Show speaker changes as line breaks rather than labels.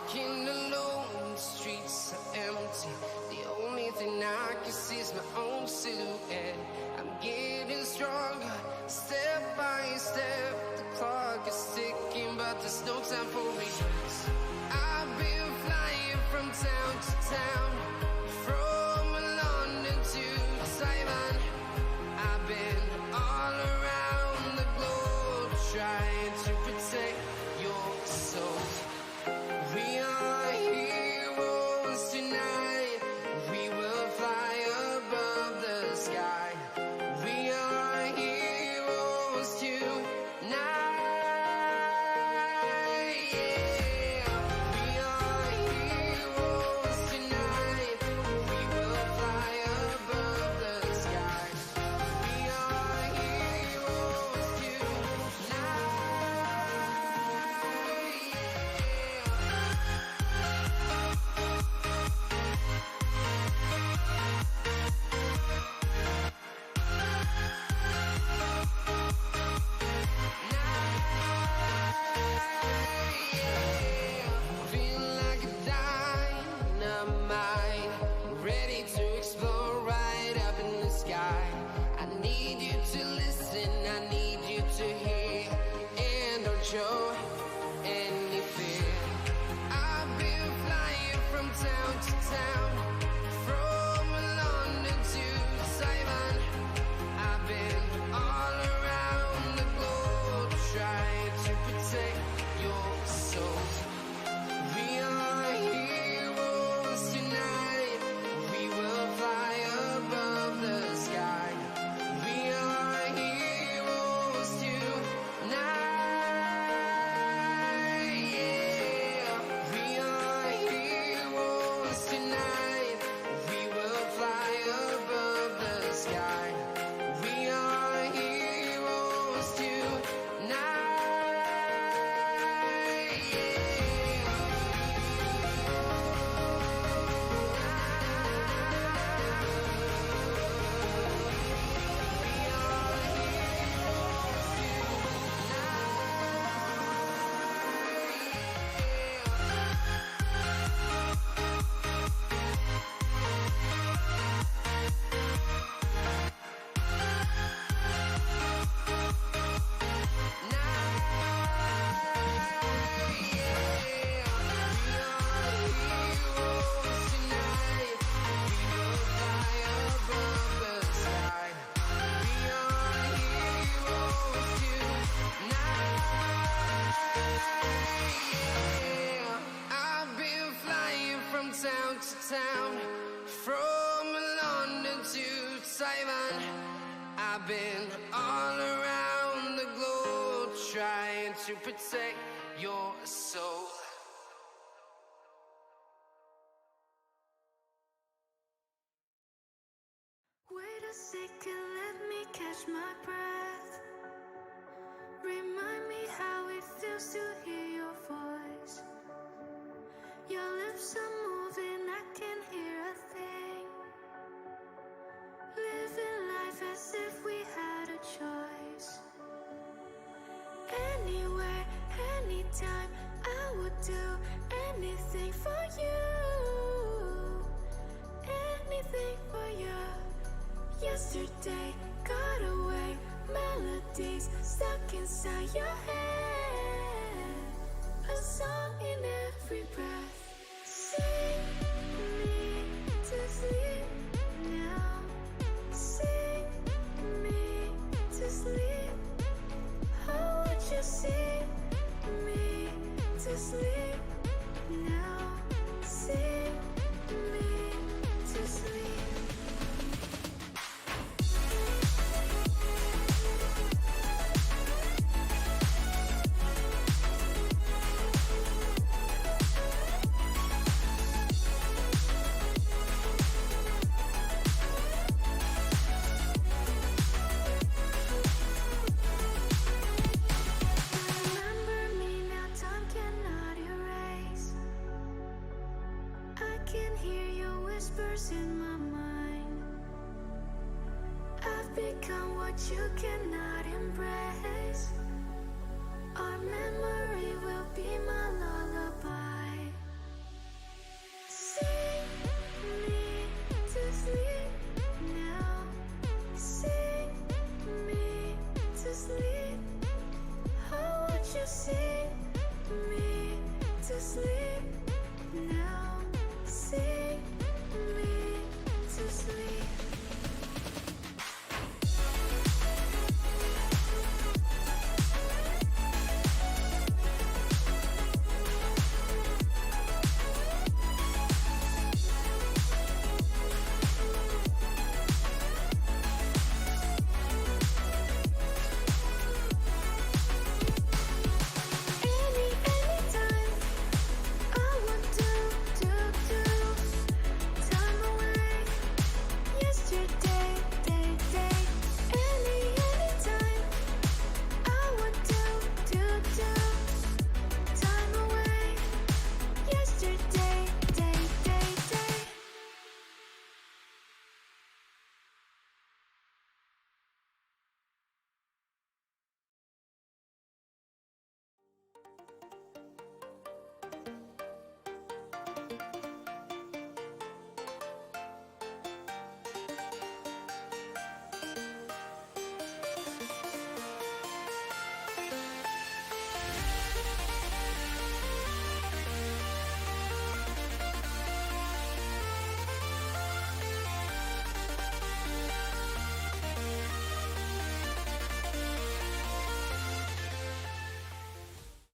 walking alone, the streets are empty. The only thing I can see is my own silhouette. I'm getting stronger, step by step. The clock is ticking, but there's no time for regrets. I've been flying from town to town, from London to Taiwan. I've been all around the globe, trying to protect your soul. We are heroes tonight. We will fly above the sky. We are heroes tonight. Yeah. We are heroes tonight. We will fly above the sky. We are heroes tonight. Feel like a dynamite, ready to explode right up in the sky. I need you to listen, I need you to hear, and don't show any fear. I've been flying from town to town, from London to Taiwan. I've been all around the globe, trying to protect your soul. We are heroes tonight. We will fly above the sky. We are heroes tonight. Yeah. We are heroes tonight. We will fly above the sky. We are heroes tonight. I've been flying from town to town, from London to Taiwan. I've been all around the globe, trying to protect your soul.
Wait a second, let me catch my breath. Remind me how it feels to hear your voice. Your lips are moving, I can't hear a thing. Living life as if we had a choice. Anywhere, anytime, I would do anything for you. Anything for you. Yesterday got away, melodies stuck inside your head. A song in every breath. Sing me to sleep now. Sing me to sleep. How would you sing me to sleep now? Sing me to sleep. Remember me now, time cannot erase. I can hear your whispers in my mind. I've become what you cannot embrace. Our memory will be mine.